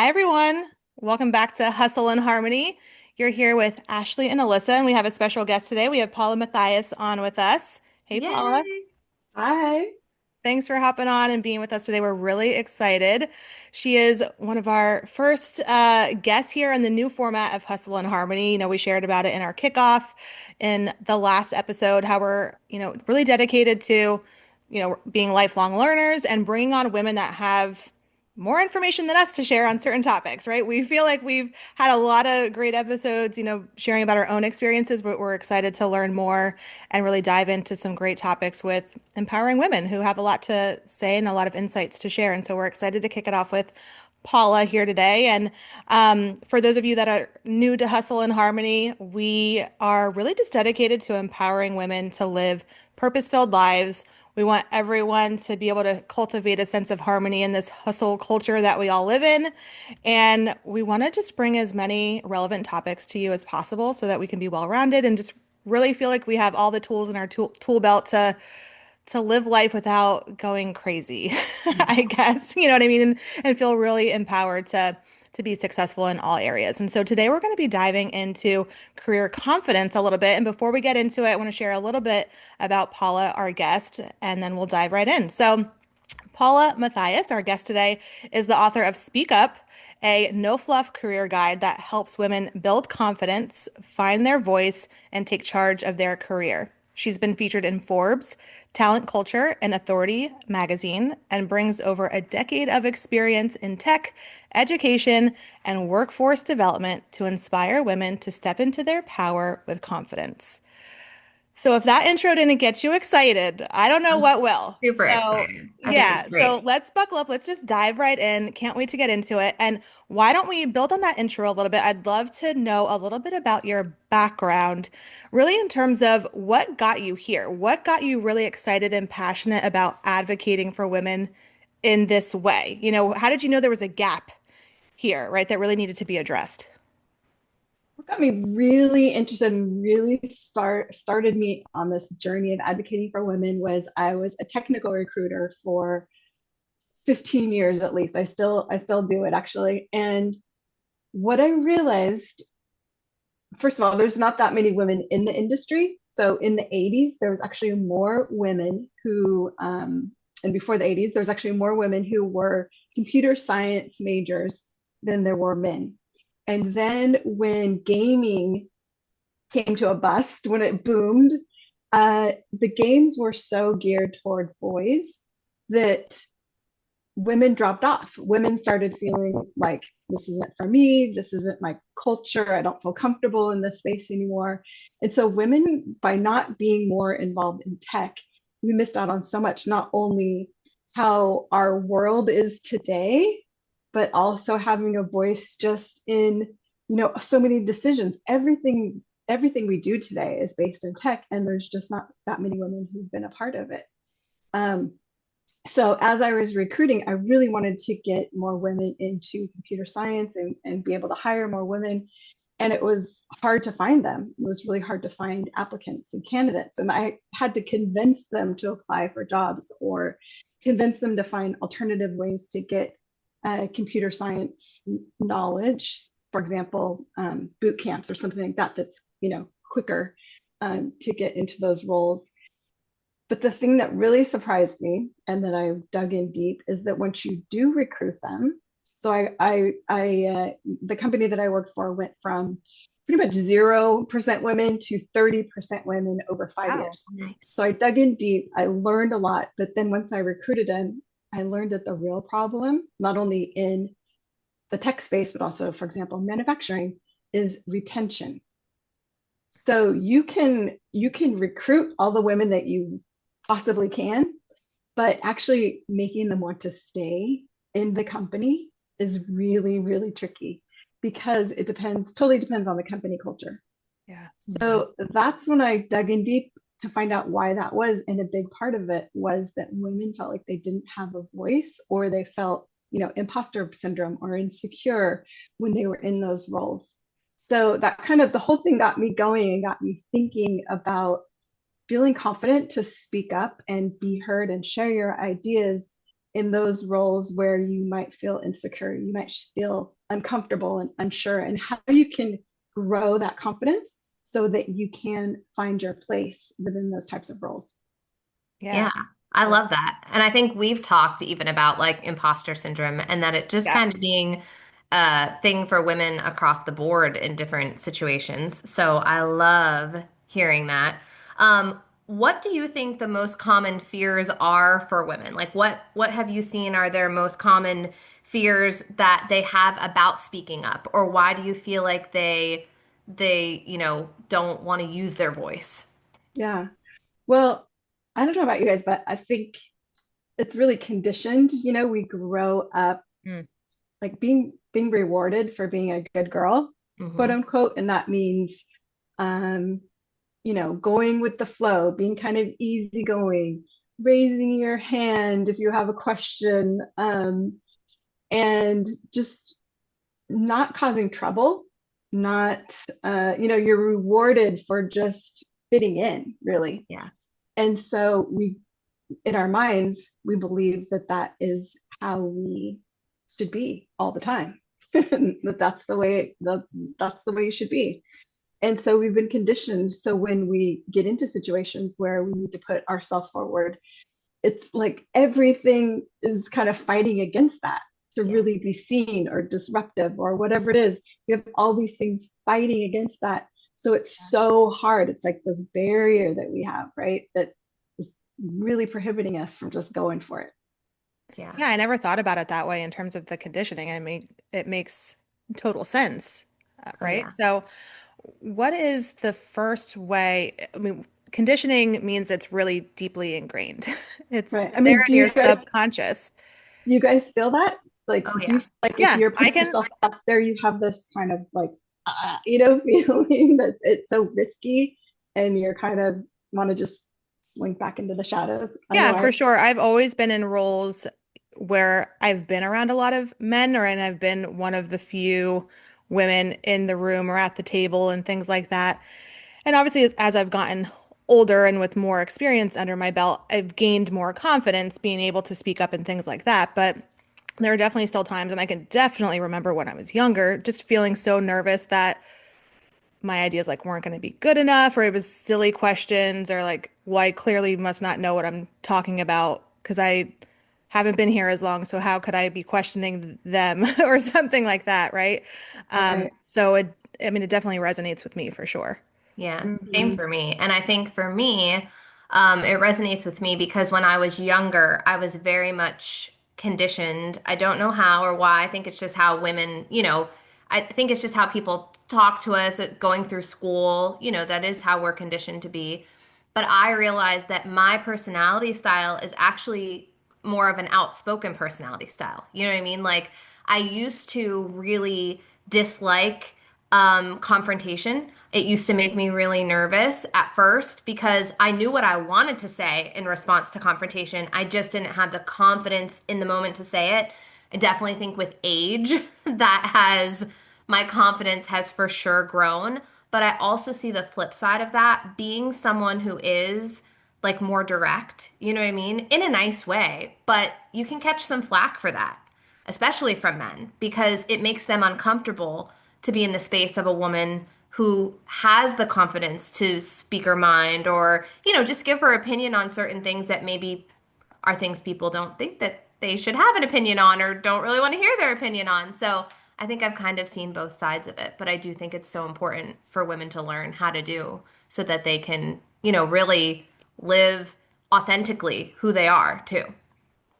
Hi, everyone. Welcome back to Hustle and Harmony. You're here with Ashley and Alyssa, and we have a special guest today. We have Paula Mathias on with us. Hey, Paula. Yay! Hi. Thanks for hopping on and being with us today. We're really excited. She is one of our first guests here in the new format of Hustle and Harmony. We shared about it in our kickoff in the last episode, how we're, really dedicated to, being lifelong learners and bringing on women that have more information than us to share on certain topics, right? We feel like we've had a lot of great episodes, sharing about our own experiences, but we're excited to learn more and really dive into some great topics with empowering women who have a lot to say and a lot of insights to share. And so we're excited to kick it off with Paula here today. And for those of you that are new to Hustle and Harmony, we are really just dedicated to empowering women to live purpose-filled lives. We want everyone to be able to cultivate a sense of harmony in this hustle culture that we all live in. And we want to just bring as many relevant topics to you as possible so that we can be well-rounded and just really feel like we have all the tools in our tool belt to live life without going crazy, I guess. You know what I mean? And feel really empowered to be successful in all areas. And so today we're going to be diving into career confidence a little bit. And before we get into it, I want to share a little bit about Paula, our guest, and then we'll dive right in. So Paula Mathias, our guest today, is the author of Speak Up, a no fluff career guide that helps women build confidence, find their voice, and take charge of their career. She's been featured in Forbes, Talent Culture, and Authority magazine, and brings over a decade of experience in tech, education, and workforce development to inspire women to step into their power with confidence. So if that intro didn't get you excited, I don't know I'm what will. super So excited. I think it's yeah, so great. let's buckle up. Let's just dive right in. Can't wait to get into it. And why don't we build on that intro a little bit? I'd love to know a little bit about your background, really in terms of what got you here. What got you really excited and passionate about advocating for women in this way? How did you know there was a gap here, right, that really needed to be addressed? What got me really interested and really started me on this journey of advocating for women was I was a technical recruiter for 15 years at least. I still do it actually. And what I realized, first of all, there's not that many women in the industry. So in the 80s, there was actually more women and before the 80s, there was actually more women who were computer science majors than there were men. And then when gaming came to a bust, when it boomed, the games were so geared towards boys that women dropped off. Women started feeling like this isn't for me, this isn't my culture, I don't feel comfortable in this space anymore. And so, women, by not being more involved in tech, we missed out on so much, not only how our world is today, but also having a voice just in, so many decisions. Everything we do today is based in tech, and there's just not that many women who've been a part of it. Um, so as I was recruiting, I really wanted to get more women into computer science and be able to hire more women. And it was hard to find them. It was really hard to find applicants and candidates. And I had to convince them to apply for jobs or convince them to find alternative ways to get computer science knowledge. For example, boot camps or something like that that's quicker to get into those roles. But the thing that really surprised me and that I dug in deep is that once you do recruit them, so the company that I worked for went from pretty much 0% women to 30% women over five Wow, years. So nice. I dug in deep, I learned a lot, but then once I recruited them, I learned that the real problem, not only in the tech space, but also, for example, manufacturing, is retention. So you can recruit all the women that you possibly can, but actually making them want to stay in the company is really, really tricky because totally depends on the company culture. Yeah. So that's when I dug in deep to find out why that was. And a big part of it was that women felt like they didn't have a voice or they felt, imposter syndrome or insecure when they were in those roles. So that kind of the whole thing got me going and got me thinking about feeling confident to speak up and be heard and share your ideas in those roles where you might feel insecure, you might feel uncomfortable and unsure, and how you can grow that confidence so that you can find your place within those types of roles. Yeah. Yeah, I love that. And I think we've talked even about like imposter syndrome and that it just Yeah. kind of being a thing for women across the board in different situations. So I love hearing that. What do you think the most common fears are for women? Like what have you seen are their most common fears that they have about speaking up? Or why do you feel like they don't want to use their voice? Yeah. Well, I don't know about you guys, but I think it's really conditioned. We grow up Mm. like being rewarded for being a good girl, quote Hmm. unquote, and that means um, going with the flow, being kind of easygoing, raising your hand if you have a question, and just not causing trouble, not, you're rewarded for just fitting in, really. Yeah. And so in our minds, we believe that that is how we should be all the time. that that's the way you should be. And so we've been conditioned. So when we get into situations where we need to put ourselves forward, it's like everything is kind of fighting against that to Yeah. really be seen or disruptive or whatever it is. We have all these things fighting against that. So it's so hard. It's like this barrier that we have, right? That is really prohibiting us from just going for it. Yeah. Yeah, I never thought about it that way in terms of the conditioning. I mean, it makes total sense, Oh right? yeah. So, what is the first way? I mean, conditioning means it's really deeply ingrained. It's Right. I there mean, in your subconscious. do you guys feel that? Like, Oh do you yeah. feel like if Yeah, you're I putting can. yourself out there, you have this kind of like, feeling that it's so risky and you're kind of want to just slink back into the shadows? I know Yeah, I, for sure. I've always been in roles where I've been around a lot of men, and I've been one of the few women in the room or at the table and things like that. And obviously, as I've gotten older and with more experience under my belt, I've gained more confidence being able to speak up and things like that. But there are definitely still times, and I can definitely remember when I was younger, just feeling so nervous that my ideas like weren't going to be good enough, or it was silly questions, or like, well, I clearly must not know what I'm talking about because I haven't been here as long. So how could I be questioning them or something like that, right? right. So I mean, it definitely resonates with me for sure. Yeah, same Mhm. for me. And I think for me, it resonates with me because when I was younger, I was very much conditioned. I don't know how or why. I think it's just how women, I think it's just how people talk to us going through school. That is how we're conditioned to be. But I realized that my personality style is actually more of an outspoken personality style. You know what I mean? Like I used to really dislike confrontation. It used to make me really nervous at first because I knew what I wanted to say in response to confrontation. I just didn't have the confidence in the moment to say it. I definitely think with age that has my confidence has for sure grown. But I also see the flip side of that being someone who is like more direct, you know what I mean? In a nice way, but you can catch some flack for that, especially from men, because it makes them uncomfortable to be in the space of a woman who has the confidence to speak her mind or, just give her opinion on certain things that maybe are things people don't think that they should have an opinion on or don't really want to hear their opinion on. So I think I've kind of seen both sides of it, but I do think it's so important for women to learn how to do so that they can, really live authentically who they are too.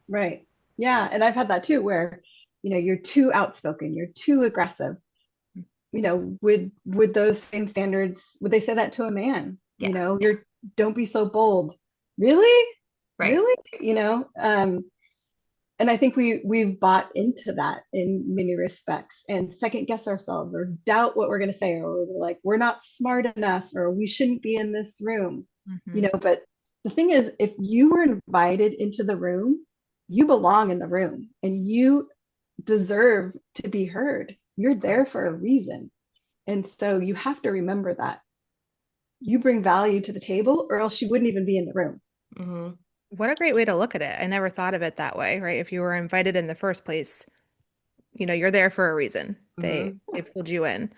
Right. Yeah. And I've had that too, where, you're too outspoken, you're too aggressive. Would those same standards, would they say that to a man? Yeah, You're don't be so bold. Really? right. Really? And I think we've bought into that in many respects and second guess ourselves or doubt what we're going to say, or we're like we're not smart enough or we shouldn't be in this room. Hmm. But the thing is, if you were invited into the room, you belong in the room and you deserve to be heard. You're Right. there for a reason. And so you have to remember that you bring value to the table or else you wouldn't even be in the room. Hmm. What a great way to look at it. I never thought of it that way, right? If you were invited in the first place, you're there for a reason. They Hmm. they pulled you in.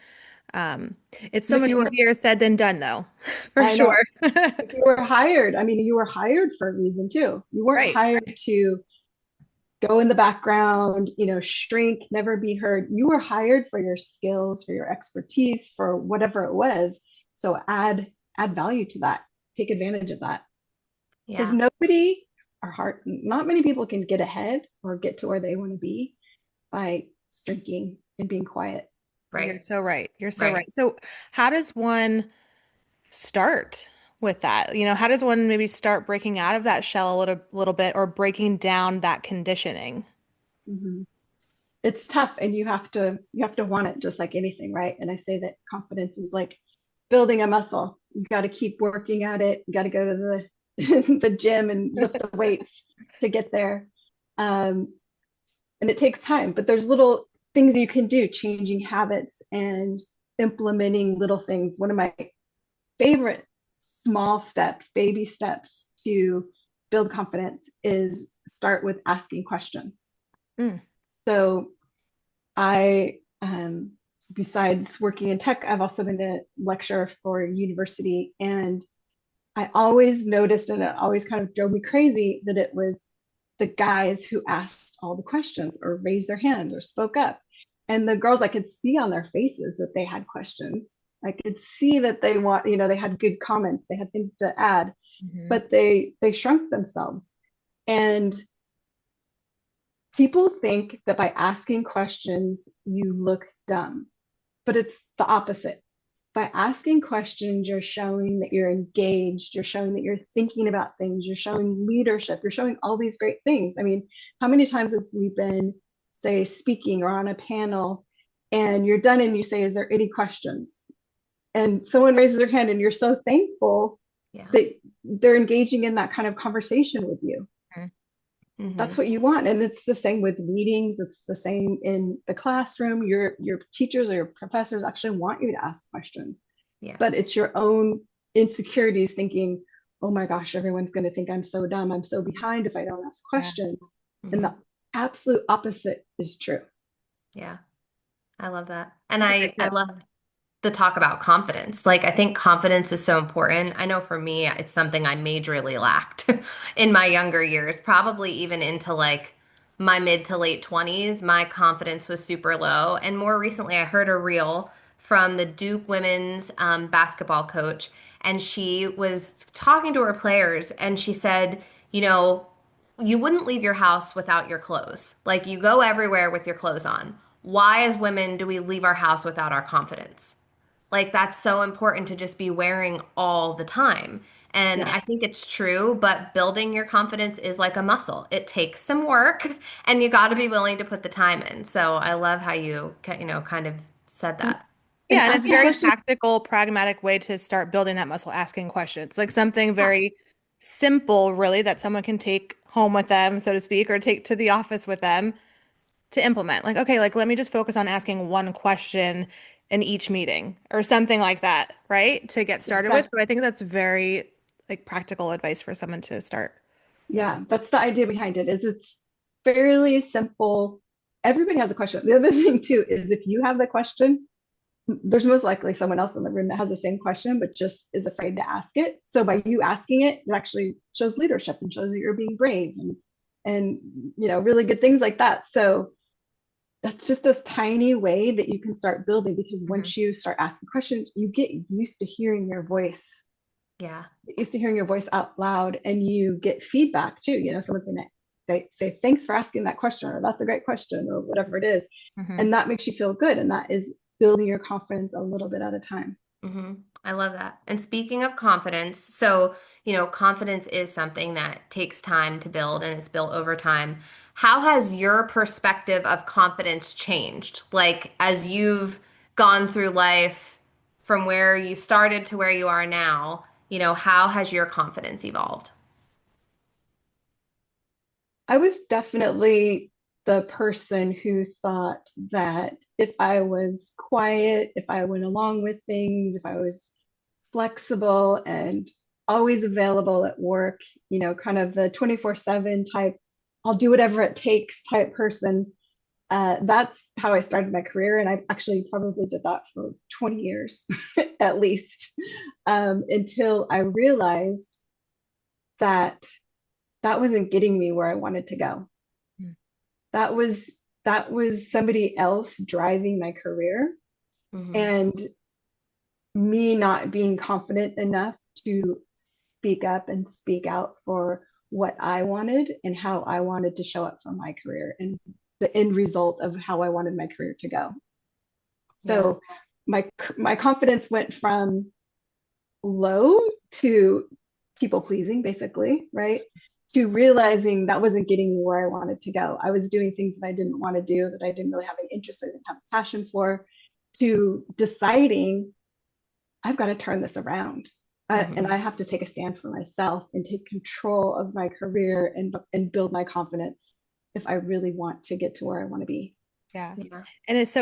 Um, it's And so if much you were, easier said than done, though, for I know, sure. if you were hired, I mean, you were hired for a reason too. You weren't Right. hired to go in the background, shrink, never be heard. You were hired for your skills, for your expertise, for whatever it was. So add value to that. Take advantage of that. Because Yeah, nobody or not many people can get ahead or get to where they want to be by shrinking and being quiet. You're right, so right. You're so right. right. So, how does one start with that? How does one maybe start breaking out of that shell a little bit or breaking down that conditioning? Mm-hmm. It's tough, and you have to want it, just like anything, right? And I say that confidence is like building a muscle. You got to keep working at it. You got to go to the the gym and lift the weights to get there. And it takes time, but there's little things you can do, changing habits and implementing little things. One of my favorite small steps, baby steps to build confidence is start with asking questions. Mm, So I, besides working in tech, I've also been a lecturer for university. And I always noticed, and it always kind of drove me crazy, that it was the guys who asked all the questions or raised their hand or spoke up. And the girls, I could see on their faces that they had questions. I could see that they had good comments, they had things to add, mhm. but they shrunk themselves. And people think that by asking questions, you look dumb, but it's the opposite. By asking questions, you're showing that you're engaged, you're showing that you're thinking about things, you're showing leadership, you're showing all these great things. I mean, how many times have we been, say, speaking or on a panel, and you're done and you say, is there any questions? And someone raises their hand and you're so thankful Yeah. that they're engaging in that kind of conversation with you. Mm. Hmm. That's what you want. And it's the same with meetings, it's the same in the classroom. Your teachers or your professors actually want you to ask questions, Yeah. but it's your own insecurities thinking, oh my gosh, everyone's going to think I'm so dumb, I'm so behind if I don't ask Yeah. questions. And Hmm. the absolute opposite is true. Yeah. I love that. And That's a great I tip. love the talk about confidence. Like, I think confidence is so important. I know for me, it's something I majorly lacked in my younger years, probably even into like my mid to late 20s. My confidence was super low. And more recently, I heard a reel from the Duke women's basketball coach, and she was talking to her players, and she said, you know, you wouldn't leave your house without your clothes. Like, you go everywhere with your clothes on. Why, as women, do we leave our house without our confidence? Like, that's so important to just be wearing all the time. And Yeah. I think it's true, but building your confidence is like a muscle. It takes some work and you got to be willing to put the time in. So I love how kind of said and, that. and Yeah, and it's a asking very questions. practical, pragmatic way to start building that muscle, asking questions. Like something very simple, really, that someone can take home with them, so to speak, or take to the office with them to implement. Like, okay, like let me just focus on asking one question in each meeting or something like that, right? To get started with. Exactly. So I think that's very like practical advice for someone to start. Yeah. Yeah, that's the idea behind it, is it's fairly simple. Everybody has a question. The other thing too is if you have the question, there's most likely someone else in the room that has the same question, but just is afraid to ask it. So by you asking it, it actually shows leadership and shows that you're being brave and really good things like that. So that's just a tiny way that you can start building, because Mhm. once you start asking questions, you get used to hearing your voice, Yeah. used to hearing your voice out loud, and you get feedback too. Someone's gonna they say thanks for asking that question, or that's a great question, or whatever it is, Mhm. and that makes you feel good, and that is building your confidence a little bit at a time. Hmm. I love that. And speaking of confidence, so, confidence is something that takes time to build and it's built over time. How has your perspective of confidence changed? Like, as you've gone through life from where you started to where you are now, how has your confidence evolved? I was definitely the person who thought that if I was quiet, if I went along with things, if I was flexible and always available at work, you know, kind of the 24/7 type, I'll do whatever it takes type person. That's how I started my career. And I actually probably did that for 20 years at least, until I realized that that wasn't getting me where I wanted to go. Mm. That was somebody else driving my career, Mm-hmm. and me not being confident enough to speak up and speak out for what I wanted and how I wanted to show up for my career and the end result of how I wanted my career to go. Yeah. So my confidence went from low to people pleasing, basically, right? To realizing that wasn't getting me where I wanted to go. I was doing things that I didn't want to do, that I didn't really have any interest in, have a passion for, to deciding I've got to turn this around. And Mm-hmm. I have to take a stand for myself and take control of my career and build my confidence if I really want to get to where I want to be. Yeah. Yeah. And is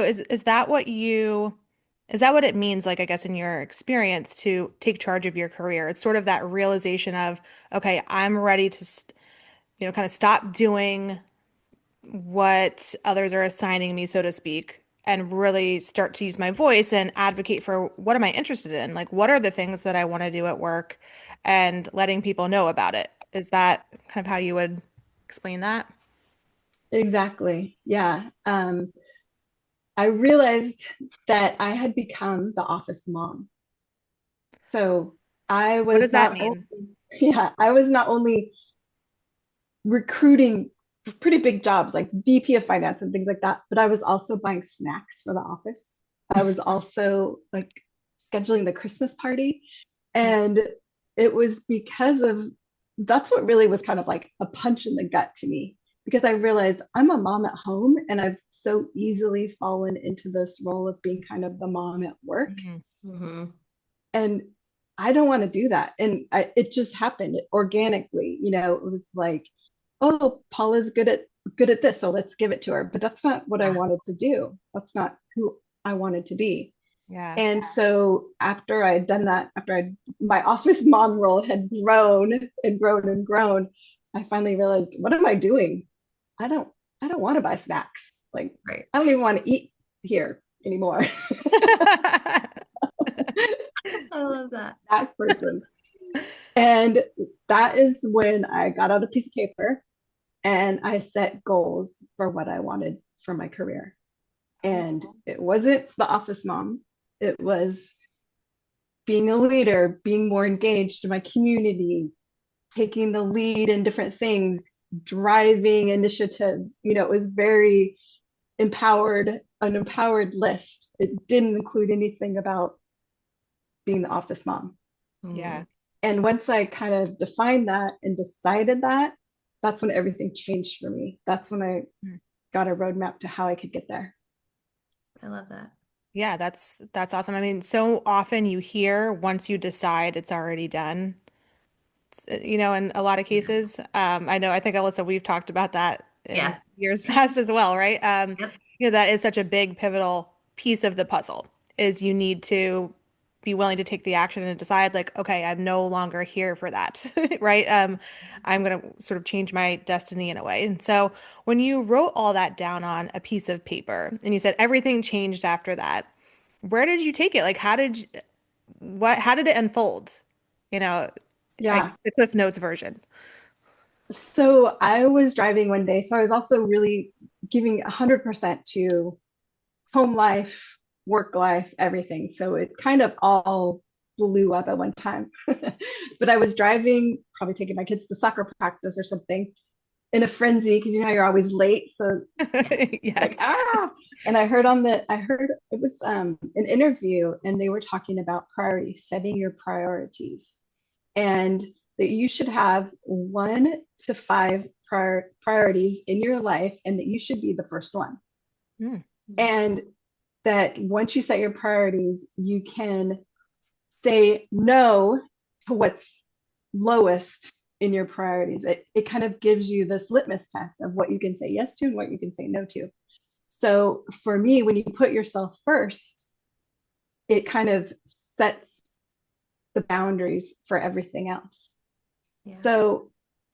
that what you is that what it means, like I guess in your experience, to take charge of your career? It's sort of that realization of, okay, I'm ready to kind of stop doing what others are assigning me, so to speak, and really start to use my voice and advocate for what am I interested in? Like, what are the things that I want to do at work and letting people know about it. Is that kind of how you would explain that? Exactly. Yeah. I realized that I had become the office mom. So I What does was that not mean? only, yeah, I was not only recruiting for pretty big jobs like VP of finance and things like that, but I was also buying snacks for the office. I was also like scheduling the Christmas party. And it was because of that's what really was kind of like a punch in the gut to me, because I realized I'm a mom at home and I've so easily fallen into this role of being kind of the mom at work. Mhm. Mm-hmm. And I don't want to do that. And it just happened organically. You know, it was like, oh, Paula's good at this, so let's give it to her. But that's not what I Yeah. wanted to do. That's not who I wanted to be. Yeah. And so after I had done that, my office mom role had grown and grown and grown, I finally realized, what am I doing? I don't I don't want to buy snacks. Like Right. I don't even want to eat here anymore. I love that. That person. And that is when I got out a piece of paper and I set goals for what I wanted for my career. Oh, And it wasn't the office mom. It was being a leader, being more engaged in my community, taking the lead in different things, driving initiatives. You know, it was very an empowered list. It didn't include anything about being the office mom. Mm-hmm. yeah. And once I kind of defined that and decided that, that's when everything changed for me. That's when I Mm. got a roadmap to how I could get there. I love that. Yeah, that's awesome. I mean, so often you hear once you decide it's already done. In a lot of Yeah. cases. I know, I think Alyssa, we've talked about that in Yeah. years past as well, right? Yep. That is such a big pivotal piece of the puzzle is you need to be willing to take the action and decide like, okay, I'm no longer here for that, right? I'm going to sort of change my destiny in a way. And so when you wrote all that down on a piece of paper and you said everything changed after that, where did you take it? Like, how did it unfold? You know, Yeah. the Cliff Notes version. So I was driving one day. So I was also really giving 100% to home life, work life, everything. So it kind of all blew up at one time. But I was driving, probably taking my kids to soccer practice or something in a frenzy because you know you're always late. So like Yes. and I heard it was an interview and they were talking about priorities, setting your priorities, and that you should have 1 to 5 priorities in your life and that you should be the first one. Mm, And that once you set your priorities, you can say no to what's lowest in your priorities. It kind of gives you this litmus test of what you can say yes to and what you can say no to. So for me, when you put yourself first, it kind of sets the boundaries for everything else. Yeah. So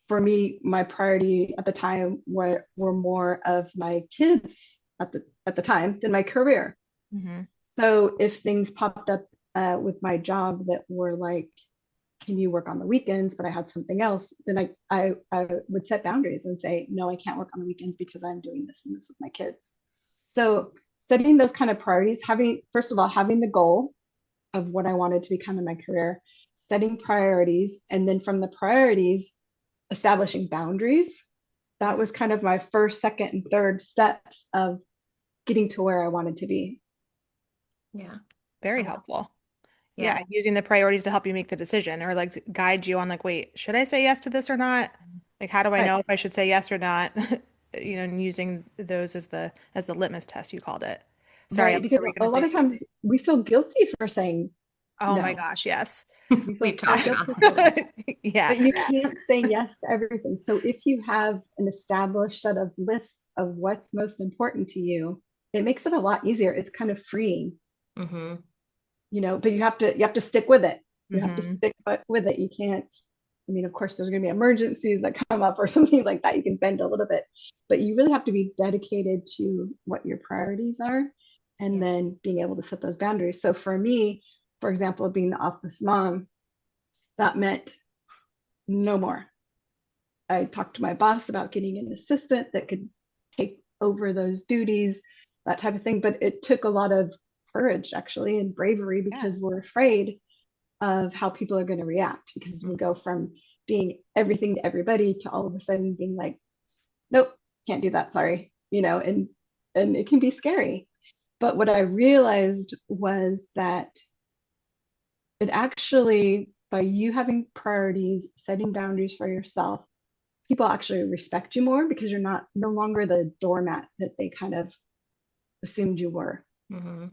for me, my priority at the time were more of my kids at the time than my career. Hmm. So if things popped up with my job that were like, can you work on the weekends? But I had something else, then I would set boundaries and say, no, I can't work on the weekends because I'm doing this and this with my kids. So setting those kind of priorities, having, first of all, having the goal of what I wanted to become in my career, setting priorities, and then from the priorities, establishing boundaries. That Yeah. was kind of my first, second, and third steps of getting to where I wanted to be. Yeah. I Very love. helpful. Yeah, Yeah. using the priorities to help you make the decision or like guide you on like, wait, should I say yes to this or not? Like, how do I Right. know if I should say yes or not? And using those as the litmus test, you called it. Sorry, Right. Elisa, Because were you a gonna say lot of something? times we feel guilty for saying Oh my no. gosh, yes. We feel We've so talked Yeah. about guilty for this. that. Yeah. But you can't say yes to everything. So if you have an established set of lists of what's most important to you, it makes it a lot easier. It's kind of freeing, Hmm. but you have to stick with it. You have to Hmm. stick with it. You can't, I mean, of course, there's going to be emergencies that come up or something like that. You can bend a little bit, but you really have to be dedicated to what your priorities are and Yeah. then being able to set those boundaries. So for me, for example, being the office mom, that meant no more. I talked to my boss about getting an assistant that could take over those duties, that type of thing. But it took a lot of courage, actually, and bravery Yeah. because we're afraid of how people are going to react because we go from being everything to everybody to all of a sudden being like, nope, can't do that. Sorry. And it can be scary. But what I realized was that it actually, by you having priorities, setting boundaries for yourself, people actually respect you more because you're not no longer the doormat that they kind of assumed you were. Hmm.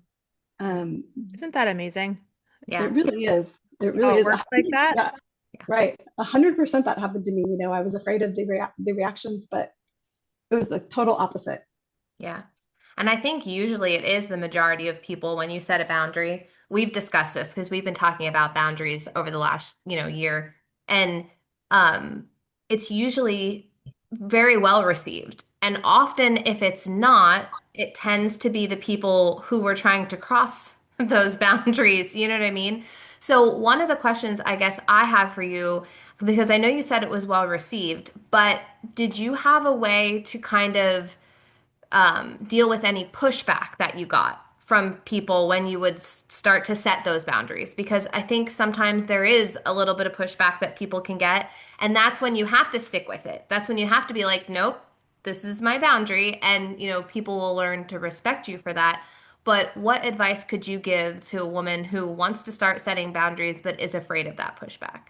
Um, Isn't that amazing? it Yeah. really is. It How really it is. works like that? Yeah, Yeah. right. 100% that happened to me. I was afraid of the reactions, but it was the total opposite. Yeah. And I think usually it is the majority of people when you set a boundary. We've discussed this because we've been talking about boundaries over the last, year. And um it's usually very well received. And often if it's not, it tends to be the people who were trying to cross those boundaries, you know what I mean? So one of the questions I guess I have for you, because I know you said it was well received, but did you have a way to kind of deal with any pushback that you got from people when you would start to set those boundaries? Because I think sometimes there is a little bit of pushback that people can get, and that's when you have to stick with it. That's when you have to be like, nope, this is my boundary, and people will learn to respect you for that. But what advice could you give to a woman who wants to start setting boundaries but is afraid of that pushback?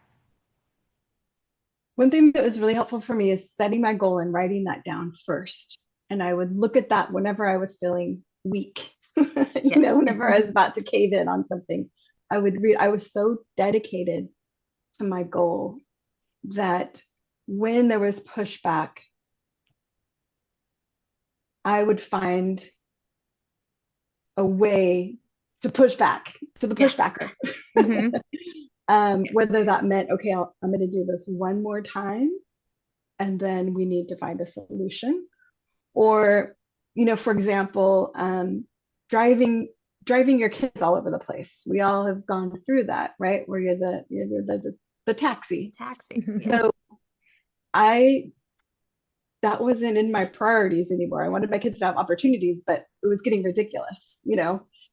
One thing that was really helpful for me is setting my goal and writing that down first. And I would look at that whenever I was feeling weak, Yeah. whenever I was about to cave in on something. I would read, I was so dedicated to my goal that when there was pushback, I would find a way to push back to the Yeah. pushbacker. Hmm. Whether that meant, okay, I'm going to do this one more time and then we need to find a solution. Or, for example, driving your kids all over the place. We all have gone through that, right? Where the taxi. Taxi. Yeah. So I that wasn't in my priorities anymore. I wanted my kids to have opportunities, but it was getting ridiculous.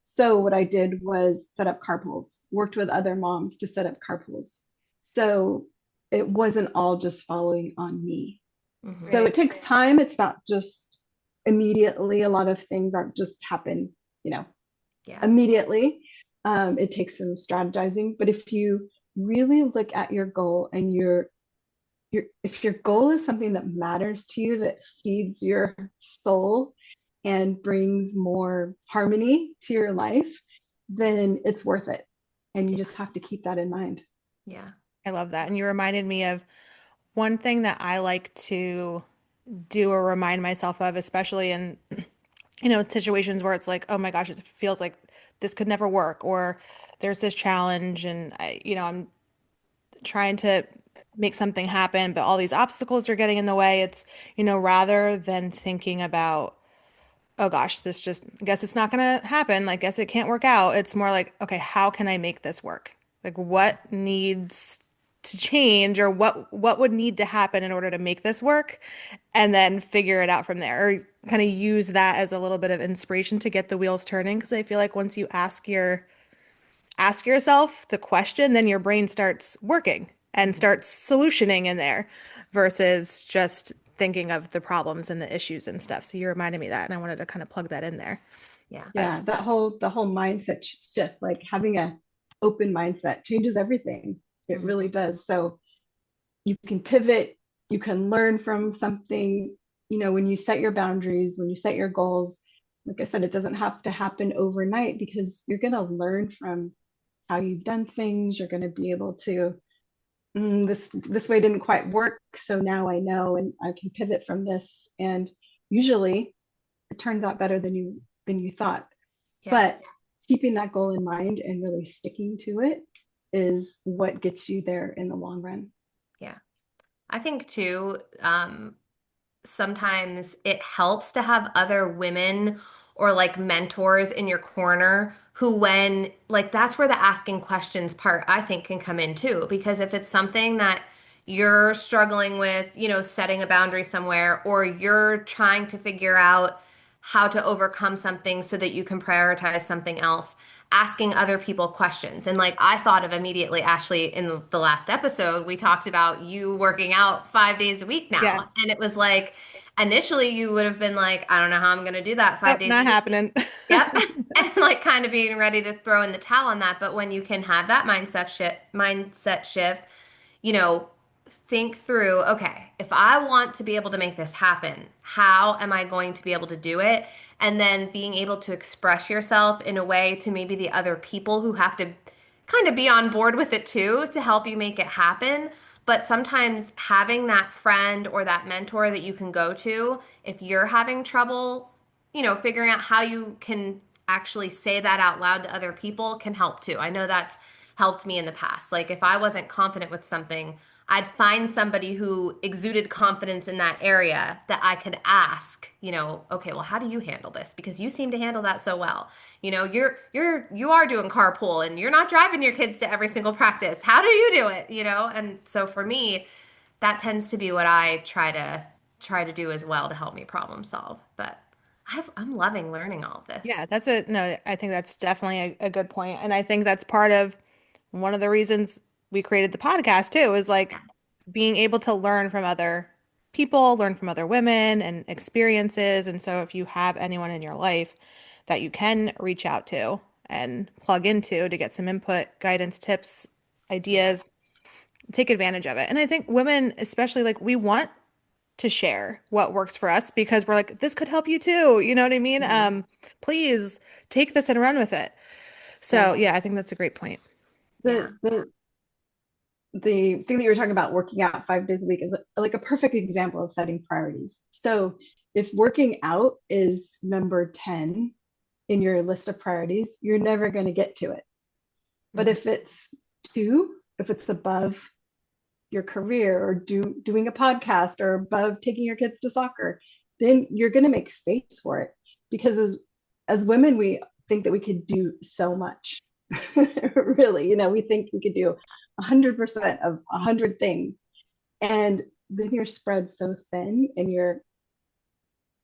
So what I did was set up carpools, worked with other moms to set up carpools. So it wasn't all just following on me. So Hmm. it Right. takes time. It's not just immediately. A lot of things aren't just happen, you know, Yeah. immediately. It takes some strategizing. But if you really look at your goal and if your goal is something that matters to you, that feeds your soul and brings more harmony to your life, then it's worth it. And you Yeah. just have to keep that in mind. Yeah. I love that. And you reminded me of one thing that I like to do or remind myself of, especially in, situations where it's like, oh my gosh, it feels like this could never work, or there's this challenge and I'm trying to make something happen, but all these obstacles are getting in the way. It's, rather than thinking about, oh gosh, this just, I guess it's not going to happen. Like, guess it can't work out. It's more like, okay, how can I make this work? Like, what needs to change or what would need to happen in order to make this work? And then figure it out from there, or kind of use that as a little bit of inspiration to get the wheels turning. Because I feel like once you ask yourself the question, then your brain starts working and Mhm. starts solutioning in there versus just thinking of the problems and the issues and stuff. So you reminded me of that, and I wanted to kind of plug that in there. Yeah. But Yeah, the whole mindset shift, like having a open mindset changes everything. It really Mhm. does. So you can pivot, you can learn from something, when you set your boundaries, when you set your goals, like I said, it doesn't have to happen overnight because you're going to learn from how you've done things. You're going to be able to, this way didn't quite work, so now I know and I can pivot from this. And usually it turns out better than you thought. Yeah. But keeping that goal in mind and really sticking to it is what gets you there in the long run. Yeah. I think too, sometimes it helps to have other women or like mentors in your corner who, when like that's where the asking questions part I think can come in too. Because if it's something that you're struggling with, setting a boundary somewhere, or you're trying to figure out how to overcome something so that you can prioritize something else, asking other people questions. And like I thought of immediately, Ashley, in the last episode, we talked about you working out 5 days a week yeah, now. And it was like, initially you would have been like, I don't know how I'm going to do that five nope, days a not week. happening. Yep. And like kind of being ready to throw in the towel on that. But when you can have that mindset shift, you know, think through, okay, if I want to be able to make this happen, how am I going to be able to do it? And then being able to express yourself in a way to maybe the other people who have to kind of be on board with it too to help you make it happen. But sometimes having that friend or that mentor that you can go to, if you're having trouble, figuring out how you can actually say that out loud to other people can help too. I know that's helped me in the past. Like if I wasn't confident with something, I'd find somebody who exuded confidence in that area that I could ask, okay, well, how do you handle this? Because you seem to handle that so well. You are doing carpool and you're not driving your kids to every single practice. How do you do it? And so for me, that tends to be what I try to do as well to help me problem solve. But I'm loving learning all of this. Yeah, no, I think that's definitely a good point. And I think that's part of one of the reasons we created the podcast too, is like being able to learn from other people, learn from other women and experiences. And so if you have anyone in your life that you can reach out to and plug into to get some input, guidance, tips, Yeah. ideas, take advantage of it. And I think women, especially, like we want to share what works for us because we're like, this could help you too. You know what I mean? Mhm. Please take this and run with it. Yeah. So yeah, I think that's a great point. Yeah. The thing that you were talking about, working out 5 days a week, is like a perfect example of setting priorities. So if working out is number 10 in your list of priorities, you're never going to get to it. But Mhm. if it's two, if it's above your career or doing a podcast or above taking your kids to soccer, then you're going to make space for it. Because as women, we think that we could do so much. Really, we think we could do 100% of 100 things. And then you're spread so thin and you're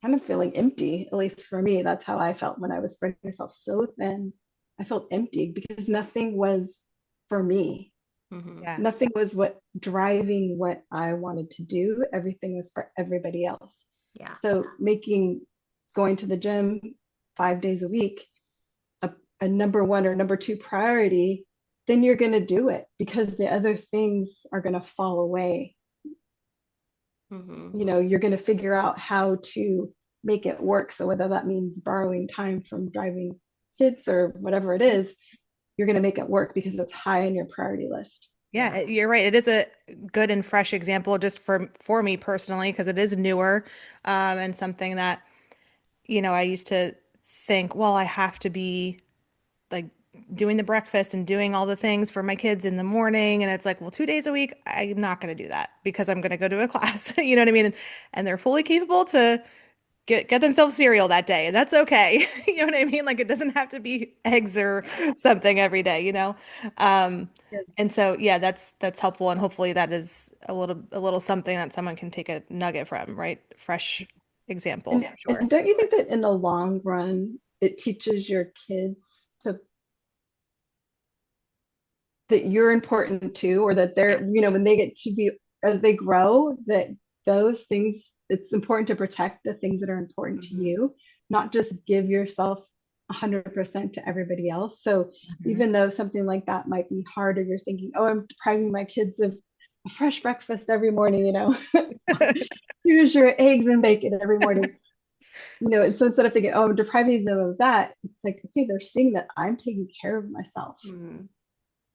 kind of feeling empty. At least for me, that's how I felt when I was spreading myself so thin. I felt empty because nothing was for me. Mhm. Yeah. Nothing was what driving what I wanted to do. Everything was for everybody else. Yeah. So making going to the gym 5 days a week a number one or number two priority, then you're going to do it because the other things are going to fall away. Mhm. You're going to figure out how to make it work. So whether that means borrowing time from driving kids or whatever it is, you're going to make it work because it's high on your priority list. Yeah. Yeah, you're right. It is a good and fresh example just for me personally because it is newer, and something that, I used to think, well, I have to be like doing the breakfast and doing all the things for my kids in the morning. And it's like, well, 2 days a week, I'm not going to do that because I'm going to go to a class. You know what I mean? And they're fully capable to get themselves cereal that day, and that's okay. You know what I mean? Like it doesn't have to be eggs or something every day, you know? Um, Yeah. and so yeah, that's helpful, and hopefully that is a little something that someone can take a nugget from, right? Fresh example for sure. And don't you think that in the long run, it teaches your kids to that you're important too, or that Yeah. they're, when they get to be, as they grow, that those things, it's important to protect the things that are important to Hmm. you, not just give yourself 100% to everybody else. So Mhm. even though something like that might be hard, or you're thinking, oh, I'm depriving my kids of a fresh breakfast every morning, here's your eggs and bacon every morning. And so instead of thinking, oh, I'm depriving them of that, it's like, okay, they're seeing that I'm taking care of myself, Hmm.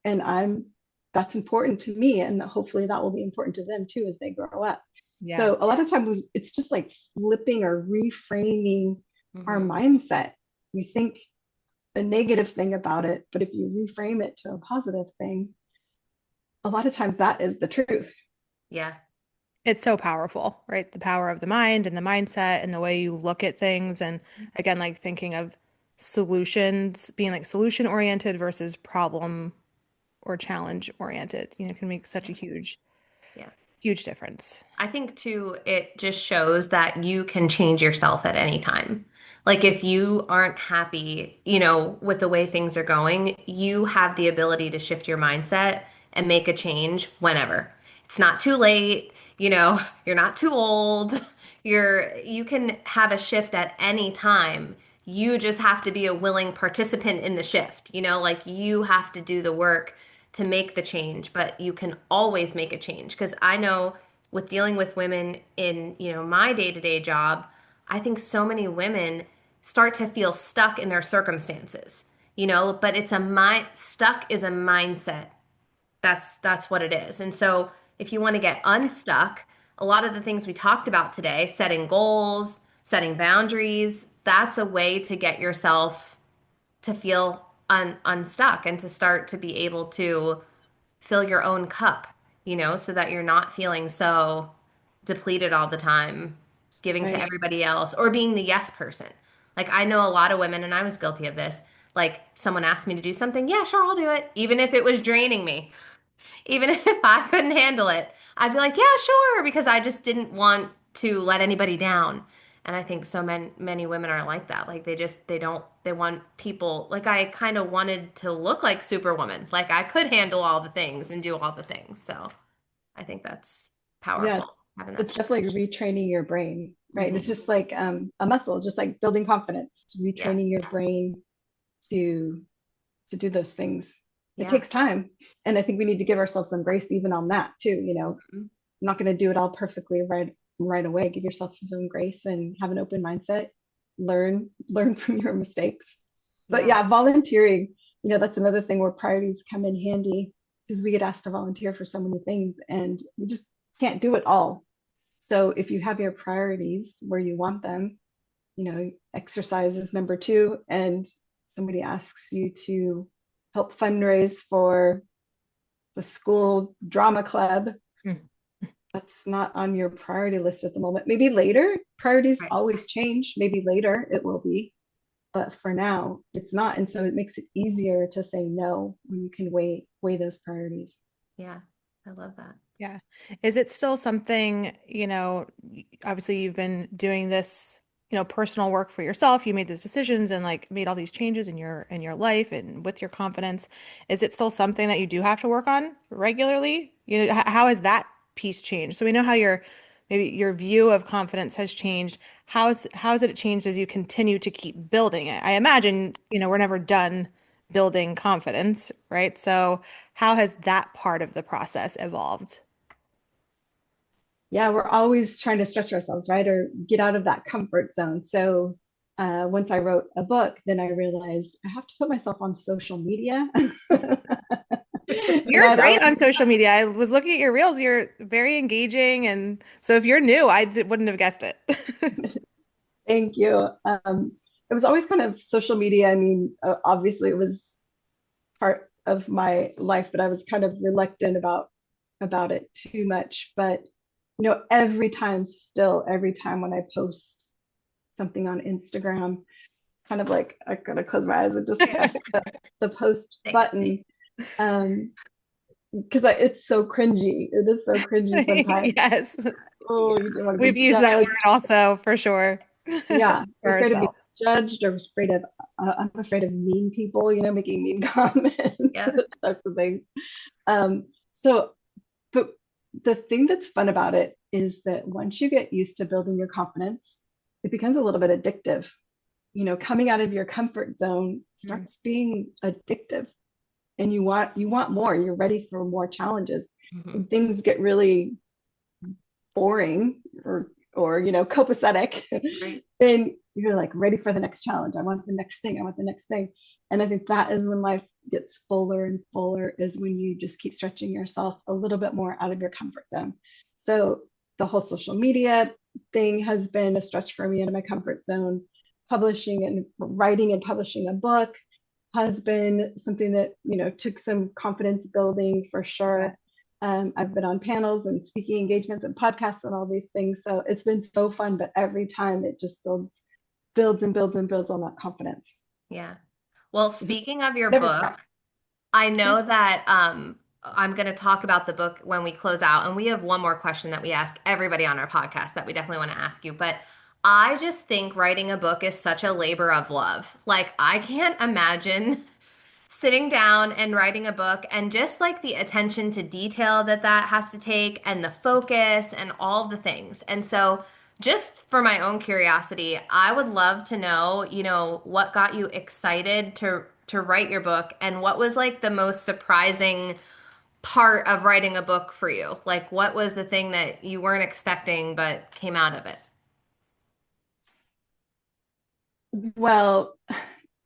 and that's important to me, and hopefully that will be important to them too as they grow up. Yeah. So a lot of times it's just like flipping or reframing our Hmm. mindset. We think a negative thing about it, but if you reframe it to a positive thing, a lot of times that is the truth. Yeah. It's so powerful, right? The power of the mind and the mindset and the way you look at things. And again, like thinking of solutions, being like solution oriented versus problem or challenge oriented, can make such a Yeah. huge, Yeah. huge difference. I think too, it just shows that you can change yourself at any time. Like if you aren't happy, with the way things are going, you have the ability to shift your mindset and make a change whenever. It's not too late, you're not too old. You can have a shift at any time. You just have to be a willing participant in the shift, like you have to do the work to make the change, but you can always make a change because I know with dealing with women in, my day-to-day job, I think so many women start to feel stuck in their circumstances, but it's a mind stuck is a mindset. That's what it is. And so if you want to get unstuck, a lot of the things we talked about today, setting goals, setting boundaries, that's a way to get yourself to feel unstuck and to start to be able to fill your own cup, so that you're not feeling so depleted all the time, giving to Right. everybody else or being the yes person. Like I know a lot of women, and I was guilty of this. Like someone asked me to do something, yeah, sure, I'll do it, even if it was draining me. Even if I couldn't handle it, I'd be like, yeah, sure, because I just didn't want to let anybody down. And I think so many women are like that. Like they want people, like I kind of wanted to look like Superwoman. Like I could handle all the things and do all the things. So I think that's Yeah, powerful having that it's shift. definitely retraining your brain, right? It's Hmm. just like a muscle, just like building confidence, Yeah. retraining your brain to do those things. It Yeah. takes time. And I think we need to give ourselves some grace even on that too. Mhm. I'm not going to do it all perfectly right away. Give yourself some grace and have an open mindset. Learn from your mistakes. But Yeah. yeah, volunteering, that's another thing where priorities come in handy, because we get asked to volunteer for so many things and we just can't do it all. So if you have your priorities where you want them, exercise is number two, and somebody asks you to help fundraise for the school drama club, Mm. that's not on your priority list at the moment. Maybe later, priorities Right. always change. Maybe later it will be, but for now it's not. And so it makes it easier to say no when you can weigh those priorities. Yeah. I love that. Yeah. Is it still something, obviously you've been doing this, personal work for yourself. You made those decisions and like made all these changes in your life and with your confidence. Is it still something that you do have to work on regularly? How has that piece changed? So we know how maybe your view of confidence has changed. How has it changed as you continue to keep building it? I imagine, we're never done building confidence, right? So how has that part of the process evolved? Yeah, we're always trying to stretch ourselves, right? Or get out of that comfort zone. So once I wrote a book, then I realized I have to put myself on social media. And You're I great was, on social media. I was looking at your reels. You're very engaging. And so if you're new, wouldn't have guessed it. thank you. It was always kind of social media. I mean, obviously it was part of my life, but I was kind of reluctant about it too much. But every time when I post something on Instagram, it's kind of like I gotta close my eyes and just Yeah. press the post Thanks. button. Um, because it's so cringy. It is so cringy sometimes. Yes. Oh, you don't want to We've be used that word judged. also for sure Yeah, for I'm afraid of being ourselves. judged. I'm afraid of mean people, making mean comments, Yeah. those types of things. So, but the thing that's fun about it is that once you get used to building your confidence, it becomes a little bit addictive. Coming out of your comfort zone Mm-hmm. starts being addictive, and you want more. You're ready for more challenges. Mm-hmm. When things get really boring or copacetic, Right. then you're like ready for the next challenge. I want the next thing. I want the next thing. And I think that is when life gets fuller and fuller, is when you just keep stretching yourself a little bit more out of your comfort zone. So the whole social media thing has been a stretch for me out of my comfort zone. Publishing and writing and publishing a book has been something that took some confidence building for sure. I've been on panels and speaking engagements and podcasts and all these things, so it's been so fun. But every time it just builds and builds and builds on that confidence. Yeah. Well, It speaking of your never stops. book, I Sure. know that I'm going to talk about the book when we close out, and we have one more question that we ask everybody on our podcast that we definitely want to ask you. But I just think writing a book is such a labor of love. Like, I can't imagine sitting down and writing a book and just like the attention to detail that that has to take and the focus and all the things. And so just for my own curiosity, I would love to know, what got you excited to write your book and what was like the most surprising part of writing a book for you? Like what was the thing that you weren't expecting but came out of it? Well,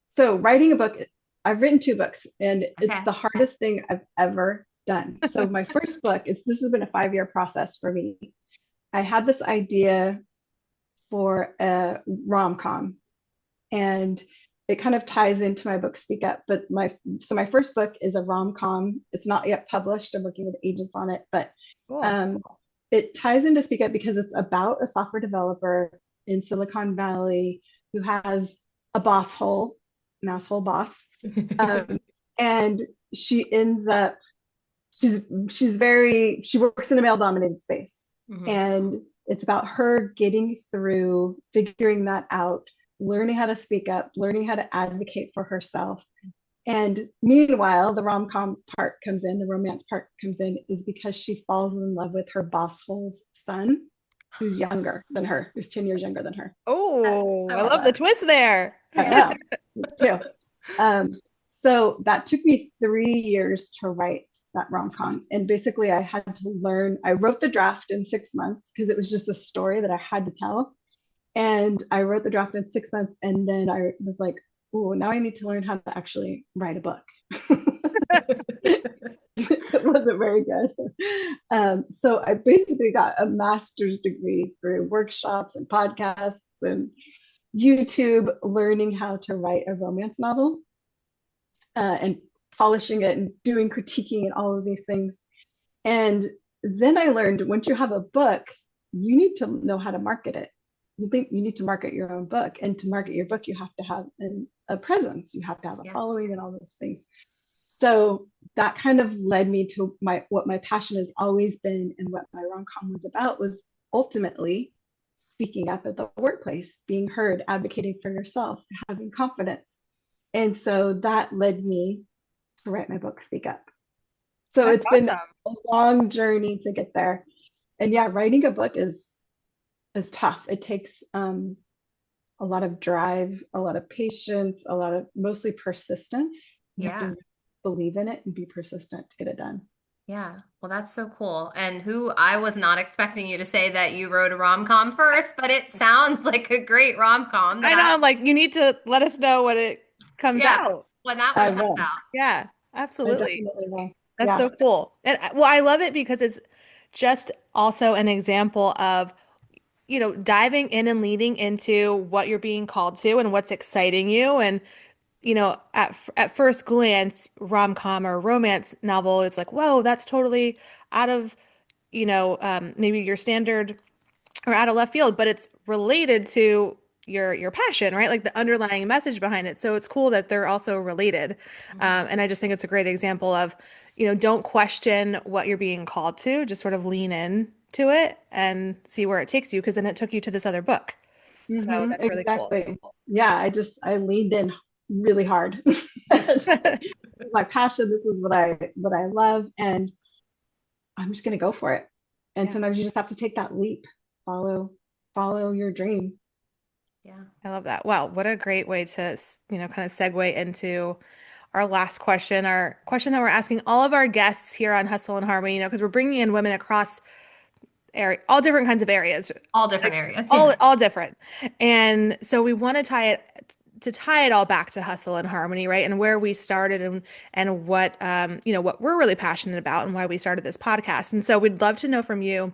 so writing a book, I've written two books, and it's Okay. the hardest thing I've ever done. So my first book, this has been a 5-year process for me. I had this idea for a rom-com, and it kind of ties into my book Speak Up. But my first book is a rom-com. It's not yet published. I'm working with agents on it, but Cool. um, it ties into Speak Up because it's about a software developer in Silicon Valley who has a boss hole, an asshole boss, um, and she ends up she works in a male dominated space, Hmm. and it's about her getting through figuring that out, learning how to speak up, learning how to advocate for herself. And meanwhile, the rom-com part comes in, the romance part comes in, is because she falls in love with her boss hole's son, who's younger than her, who's 10 years younger than her. Oh, I I love love the that. twist there. I know, me too. So that took me 3 years to write that rom-com. And basically I had to learn, I wrote the draft in 6 months because it was just a story that I had to tell. And I wrote the draft in 6 months. And then I was like, oh, now I need to learn how to actually write a book. It wasn't very good. So I basically got a master's degree through workshops and podcasts and YouTube, learning how to write a romance novel, and polishing it and doing critiquing and all of these things. And then I learned once you have a book, you need to know how to market it. You think you need to market your own book, and to market your book, you have to have a presence, you have to have a Yeah. following, and all those things. So that kind of led me to what my passion has always been, and what my rom-com was about was ultimately speaking up at the workplace, being heard, advocating for yourself, having confidence. And so that led me to write my book, Speak Up. So That's it's been awesome. a long journey to get there. And yeah, writing a book is tough. It takes a lot of drive, a lot of patience, a lot of mostly persistence. You have Yeah. to believe in it and be persistent to get it done. Yeah. Well, that's so cool. And who I was not expecting you to say that you wrote a rom-com first, but it sounds like a great rom-com that I know, I'm like, you need to let us know when it comes yeah, out. when that I one comes will. out. Yeah, I absolutely. definitely will. That's Yeah. so cool. And well, I love it because it's just also an example of, diving in and leading into what you're being called to and what's exciting you. And at first glance, rom-com or romance novel, it's like, whoa, that's totally out of, maybe your standard or out of left field, but it's related to your passion, right? Like the underlying message behind it. So it's cool that they're also related. And I just think it's a great example of, don't question what you're being called to, just sort of lean in to it and see where it takes you, because then it took you to this other book. So that's really cool. Exactly. Yeah, I leaned in really hard. This is my passion. This is what I love, and I'm just gonna go for it. And Yeah, sometimes you just have to take that leap, follow follow your dream. Yeah. I love that. Wow, what a great way to, kind of segue into our last question, our question that we're asking all of our guests here on Hustle and Harmony, because we're bringing in women across all different kinds of areas, All different like areas. Yeah. all different. And so we want to tie it all back to Hustle and Harmony, right? And where we started and what what we're really passionate about and why we started this podcast. And so we'd love to know from you,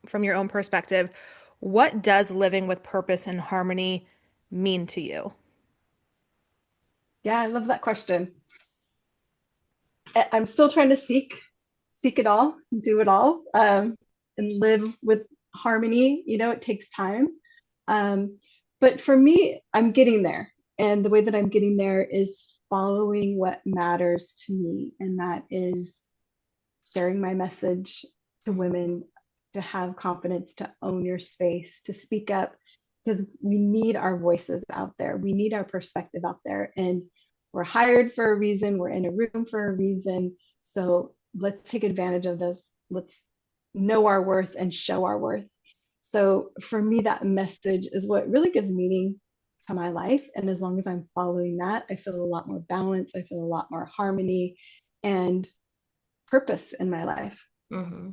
from your own perspective, what does living with purpose and harmony mean to you? Yeah, I love that question. I'm still trying to seek it all, do it all, and live with harmony. It takes time. Um, but for me, I'm getting there. And the way that I'm getting there is following what matters to me. And that is sharing my message to women, to have confidence, to own your space, to speak up, because we need our voices out there. We need our perspective out there. And we're hired for a reason, we're in a room for a reason. So let's take advantage of this. Let's know our worth and show our worth. So for me, that message is what really gives meaning to my life. And as long as I'm following that, I feel a lot more balance. I feel a lot more harmony and purpose in my life. hmm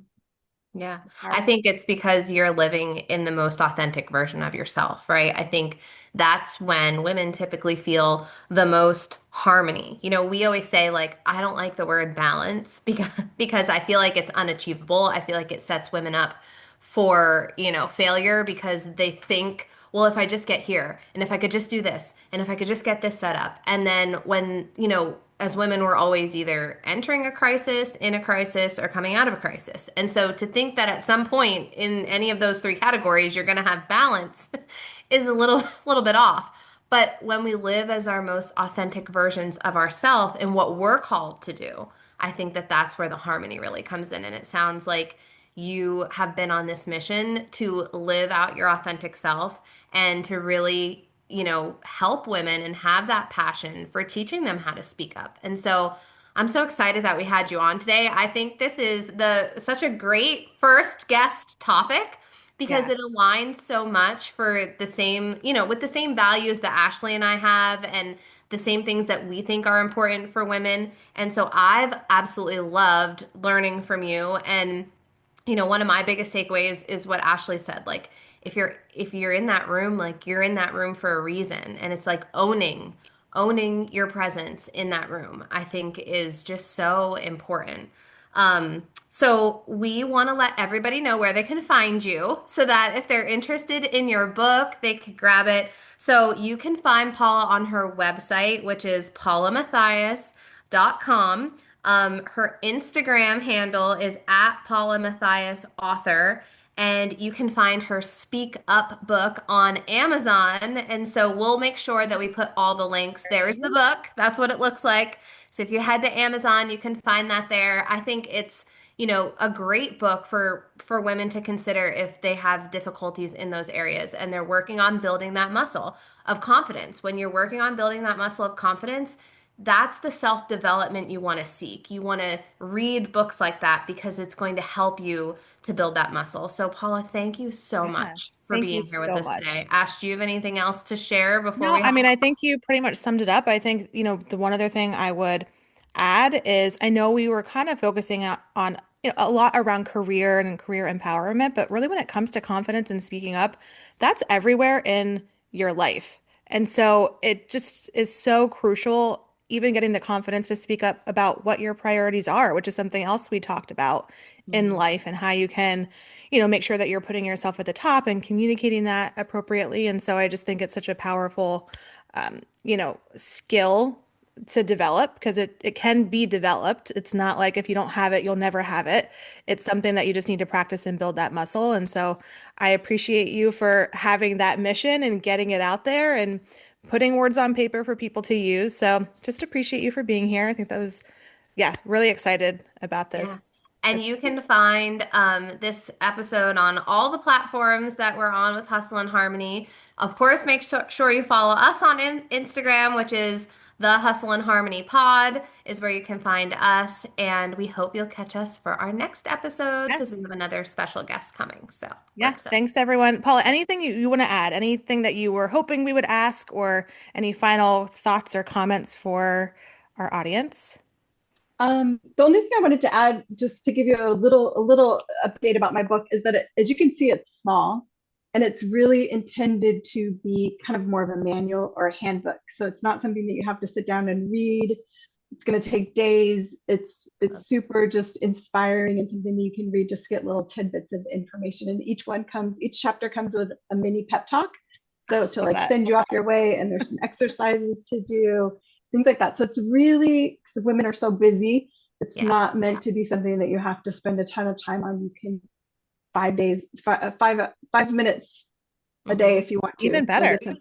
Yeah. I Powerful. think it's because you're living in the most authentic version of yourself, right? I think that's when women typically feel the most harmony. We always say like I don't like the word balance because I feel like it's unachievable. I feel like it sets women up for, failure because they think, well, if I just get here and if I could just do this and if I could just get this set up. And then when, as women, we're always either entering a crisis, in a crisis, or coming out of a crisis. And so to think that at some point in any of those three categories you're going to have balance is a little bit off. But when we live as our most authentic versions of ourselves and what we're called to do, I think that that's where the harmony really comes in. And it sounds like you have been on this mission to live out your authentic self and to really, help women and have that passion for teaching them how to speak up. And so I'm so excited that we had you on today. I think this is the such a great first guest topic because Yeah. it aligns so much for the same, with the same values that Ashley and I have and the same things that we think are important for women. And so I've absolutely loved learning from you. And one of my biggest takeaways is what Ashley said. Like, if you're in that room, like you're in that room for a reason, and it's like owning your presence in that room, I think is just so important. So we want to let everybody know where they can find you so that if they're interested in your book, they could grab it. So you can find Paula on her website, which is paulamathias.com. Her Instagram handle is at Paula Mathias author, and you can find her Speak Up book on Amazon. And so we'll make sure that we put all the links. There's the book. That's what it looks like. So if you head to Amazon, you can find that there. I think it's, a great book for women to consider if they have difficulties in those areas and they're working on building that muscle of confidence. When you're working on building that muscle of confidence, that's the self-development you want to seek. You want to read books like that because it's going to help you to build that muscle. So, Paula, thank you so Yeah. much for Thank you being here with so us today. much. Ash, do you have anything else to share before No, we I hop mean, I off? think you pretty much summed it up. I think, the one other thing I would add is I know we were kind of focusing on a lot around career and career empowerment, but really when it comes to confidence and speaking up, that's everywhere in your life. And so it just is so crucial, even getting the confidence to speak up about what your priorities are, which is something else we talked about in Mhm. life and how you can, make sure that you're putting yourself at the top and communicating that appropriately. And so I just think it's such a powerful skill to develop because it can be developed. It's not like if you don't have it, you'll never have it. It's something that you just need to practice and build that muscle. And so I appreciate you for having that mission and getting it out there and putting words on paper for people to use. So just appreciate you for being here. I think that was, yeah, really excited about Yeah. this. And This, you can find this episode on all the platforms that we're on with Hustle and Harmony. Of course, make sure you follow us on Instagram, which is the Hustle and Harmony Pod, is where you can find us. And we hope you'll catch us for our next episode because we yes. have another special guest coming. So we're Yeah. excited. Thanks, everyone. Paula, anything you want to add? Anything that you were hoping we would ask or any final thoughts or comments for our audience? The only thing I wanted to add, just to give you a little update about my book, is that as you can see, it's small, and it's really intended to be kind of more of a manual or a handbook. So it's not something that you have to sit down and read. It's going to take days. It's super just inspiring and something that you can read, just get little tidbits of information. And each chapter comes with a mini pep talk. So to Love like that. send you off your way, and there's some exercises to do, things like that. So it's really, because women are so busy, it's Yeah. not meant to be something that you have to spend a ton of time on. You can 5 days, 5 minutes a day Hmm. if you want to. Even Go better. get some.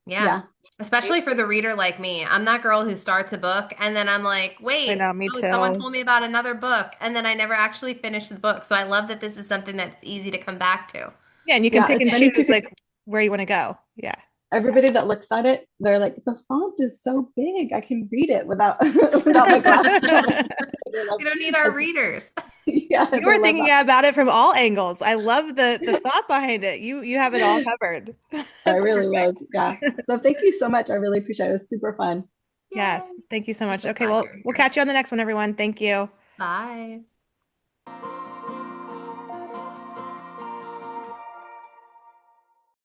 Yeah. Yeah. Especially for the reader like me. I'm that girl who starts a book and then I'm like, I wait, know, me oh, someone too. told me about another book. And then I never actually finished the book. So I love that this is something that's easy to come back to. Yeah, and you can Yeah. pick It's and funny too, choose because like where you want to go. Yeah. everybody that looks at it, they're like, the font is so big. I can read it without without my glasses on. They love, We don't need our like, readers. yeah, You they were love thinking that. about it from all angles. I love the thought behind it. You have it all covered. I That's really was. Yeah. perfect. So thank you so much. I really appreciate it. It was super fun. Yes. Yay. Thank you so I'm much. so Okay, glad well, you're we'll here. catch you on the next one, everyone. Thank you. Bye.